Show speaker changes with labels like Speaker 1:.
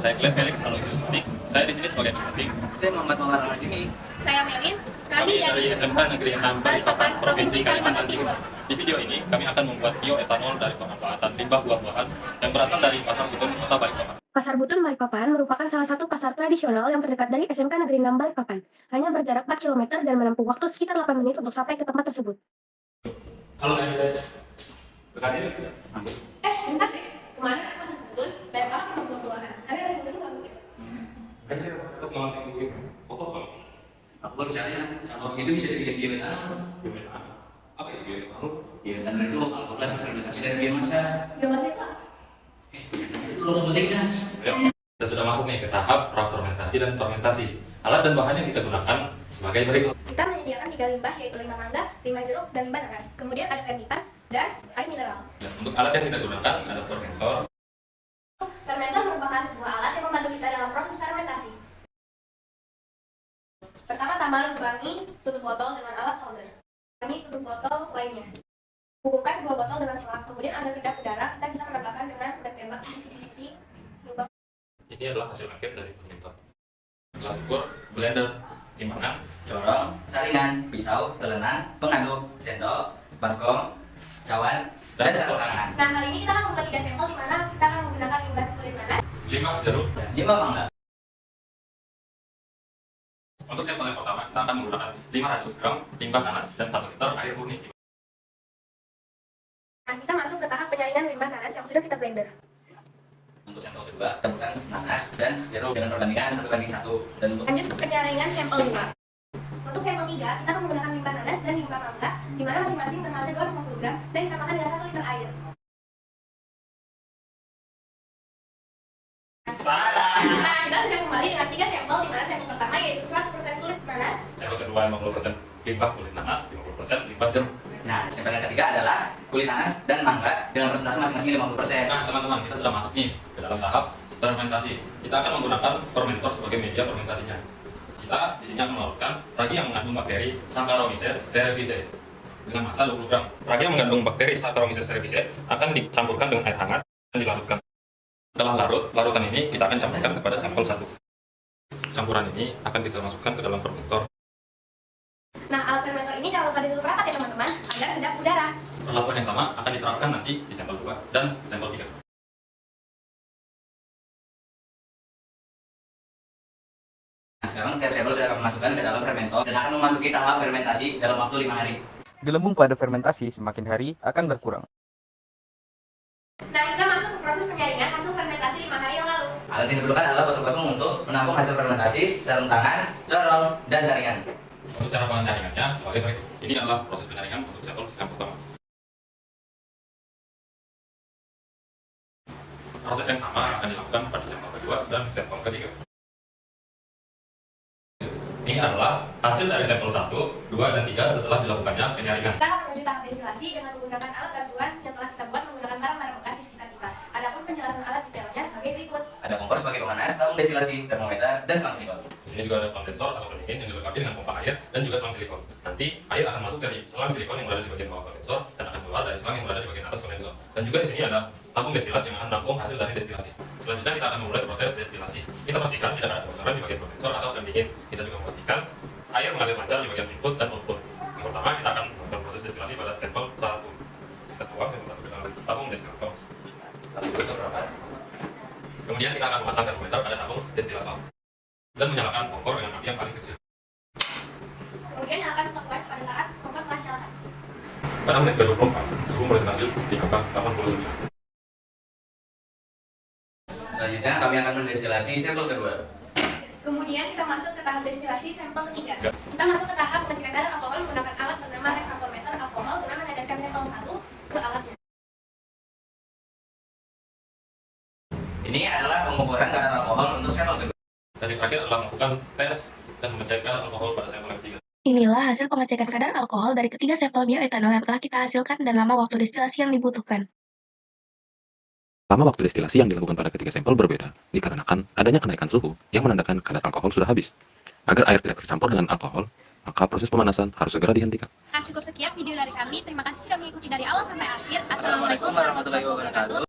Speaker 1: saya Glenn Felix Aloysius Manik. Saya di sini sebagai pendamping.
Speaker 2: Saya Muhammad Mawar Al-Hashimi.
Speaker 3: Saya Melin.
Speaker 1: Kami dari SMK Negeri 6 Balikpapan, Provinsi Kalimantan Timur. Di video ini, kami akan membuat bioetanol dari pemanfaatan limbah buah-buahan yang berasal dari Pasar Butun, Kota Balikpapan.
Speaker 4: Pasar Butun Balikpapan merupakan salah satu pasar tradisional yang terdekat dari SMK Negeri 6 Balikpapan. Hanya berjarak 4 km dan menempuh waktu sekitar 8 menit untuk sampai ke tempat tersebut.
Speaker 1: Halo guys. Berkali ini
Speaker 3: Bentar deh. Kemarin aku Pasar Butun, banyak banget yang buah-buahan. Tapi ada solusi nggak mungkin.
Speaker 1: Kan saya tetap ngelakuin foto bang.
Speaker 2: Aku baru cari sampah begitu bisa dibikin bioetanol.
Speaker 1: Bioetanol. Apa itu bioetanol?
Speaker 2: Bioetanol itu alkohol fermentasi dari biomasa.
Speaker 3: Biomasa itu apa?
Speaker 2: Itu langsung penting kan?
Speaker 1: Kita sudah masuk nih ke tahap prafermentasi dan fermentasi. Alat dan bahan yang kita gunakan sebagai berikut.
Speaker 3: Kita menyediakan 3 limbah, yaitu limbah mangga, limbah jeruk, dan limbah nanas. Kemudian ada fermentan dan air mineral.
Speaker 1: Dan untuk alat yang kita gunakan ada fermentor.
Speaker 3: Fermentor merupakan sebuah alat yang membantu kita dalam proses fermentasi. Pertama-tama lubangi tutup botol dengan alat solder. Lubangi tutup botol lainnya. Hubungkan kedua botol dengan selang. Kemudian agar tidak udara, kita bisa menambahkan dengan lem tembak di sisi-sisi lubang.
Speaker 1: Ini adalah hasil akhir dari fermentor. Gelas ukur, blender, timbangan,
Speaker 2: Corong, saringan, pisau, telenan, pengaduk, sendok, baskom, cawan, dan sarung tangan.
Speaker 3: Nah, kali ini kita akan membuat 3 sampel di mana kita akan menggunakan limbah kulit nanas.
Speaker 1: limbah jeruk.
Speaker 2: Dan 5 mangga.
Speaker 1: Untuk sampel yang pertama, kita akan menggunakan 500 gram limbah nanas dan 1 liter air murni.
Speaker 3: Nah, kita masuk ke tahap penyaringan limbah nanas yang sudah kita blender.
Speaker 2: Untuk sampel kedua, temukan nanas dan jeruk dengan perbandingan 1:1. Dan untuk
Speaker 3: Lanjut ke penyaringan sampel 2. Untuk sampel 3, kita akan menggunakan limbah nanas dan limbah mangga, di mana masing-masing bermassa 250 gram dan ditambahkan dengan 1 liter air. Nah, kita sudah kembali dengan 3 sampel, di mana sampel pertama yaitu 100% kulit nanas.
Speaker 1: Sampel kedua 50% limbah kulit nanas, 50% limbah jeruk.
Speaker 2: nah, sampel yang ketiga adalah kulit nanas dan mangga dengan persentase masing-masing 50%.
Speaker 1: Nah, teman-teman, kita sudah masuk nih ke dalam tahap fermentasi. Kita akan menggunakan fermentor sebagai media fermentasinya. Kita di sini akan melarutkan ragi yang mengandung bakteri Saccharomyces cerevisiae dengan massa 20 gram. Ragi yang mengandung bakteri Saccharomyces cerevisiae akan dicampurkan dengan air hangat dan dilarutkan. Setelah larut, larutan ini kita akan campurkan kepada sampel 1. Campuran ini akan kita masukkan ke dalam fermentor.
Speaker 3: Nah, alat fermentor ini jangan lupa ditutup rapat ya teman-teman, agar tidak udara.
Speaker 1: Perlakuan yang sama akan diterapkan nanti di sampel 2 dan sampel 3.
Speaker 2: Nah, sekarang setiap sampel sudah kami masukkan ke dalam fermentor dan akan memasuki tahap fermentasi dalam waktu 5 hari.
Speaker 5: Gelembung pada fermentasi semakin hari akan berkurang.
Speaker 3: Nah, kita masuk ke proses penyaringan hasil fermentasi 5 hari yang lalu.
Speaker 2: Alat yang diperlukan adalah botol kosong untuk menampung hasil fermentasi, sarung tangan, corong, dan saringan.
Speaker 1: Untuk cara penyaringannya sebagai berikut. Ini adalah proses penyaringan untuk sampel yang pertama. Proses yang sama akan dilakukan pada sampel kedua dan sampel ketiga. Ini adalah hasil dari sampel 1, 2, dan 3 setelah dilakukannya penyaringan.
Speaker 3: Kita akan menuju tahap destilasi dengan menggunakan alat bantuan yang telah kita buat menggunakan barang-barang bekas di sekitar kita. Adapun penjelasan alat detailnya sebagai berikut.
Speaker 2: Ada kompor sebagai pemanas, tabung destilasi, termometer, dan selang silikon.
Speaker 1: Di sini juga ada kondensor atau pendingin yang dilengkapi dengan pompa air dan juga selang silikon. Nanti air akan masuk dari selang silikon yang berada di bagian bawah kondensor dan akan keluar dari selang yang berada di bagian atas kondensor. Dan juga di sini ada tabung destilat yang akan menampung hasil dari destilasi. Selanjutnya kita akan memulai proses destilasi. Kita pastikan tidak ada kebocoran di bagian kondensor atau pendingin. Kita juga memastikan air mengalir lancar di bagian input dan output. Yang pertama kita akan melakukan proses destilasi pada sampel 1. Kita tuang sampel 1 ke dalam tabung destilator.
Speaker 2: Lalu itu berapa?
Speaker 1: Kemudian kita akan memasang termometer pada tabung destilator dan menyalakan kompor dengan api yang paling kecil.
Speaker 3: Kemudian nyalakan stopwatch pada saat kompor telah dinyalakan.
Speaker 1: Pada menit ke-24, suhu mulai stabil di angka 89.
Speaker 2: Selanjutnya kami akan mendestilasi sampel kedua.
Speaker 3: Kemudian kita masuk ke tahap destilasi sampel ketiga. Kita masuk ke tahap pengecekan kadar alkohol menggunakan alat bernama refractometer alkohol guna meneteskan sampel 1 ke alatnya.
Speaker 2: Ini adalah pengukuran kadar alkohol untuk sampel kedua.
Speaker 1: Dan yang terakhir adalah melakukan tes dan mengecek kadar alkohol pada sampel yang ketiga.
Speaker 4: Inilah hasil pengecekan kadar alkohol dari ketiga sampel bioetanol yang telah kita hasilkan dan lama waktu destilasi yang dibutuhkan.
Speaker 6: Lama waktu destilasi yang dilakukan pada ketiga sampel berbeda, dikarenakan adanya kenaikan suhu yang menandakan kadar alkohol sudah habis. Agar air tidak tercampur dengan alkohol, maka proses pemanasan harus segera dihentikan.
Speaker 3: Nah, cukup sekian video dari kami. Terima kasih sudah mengikuti dari awal sampai akhir.
Speaker 2: Assalamualaikum warahmatullahi wabarakatuh.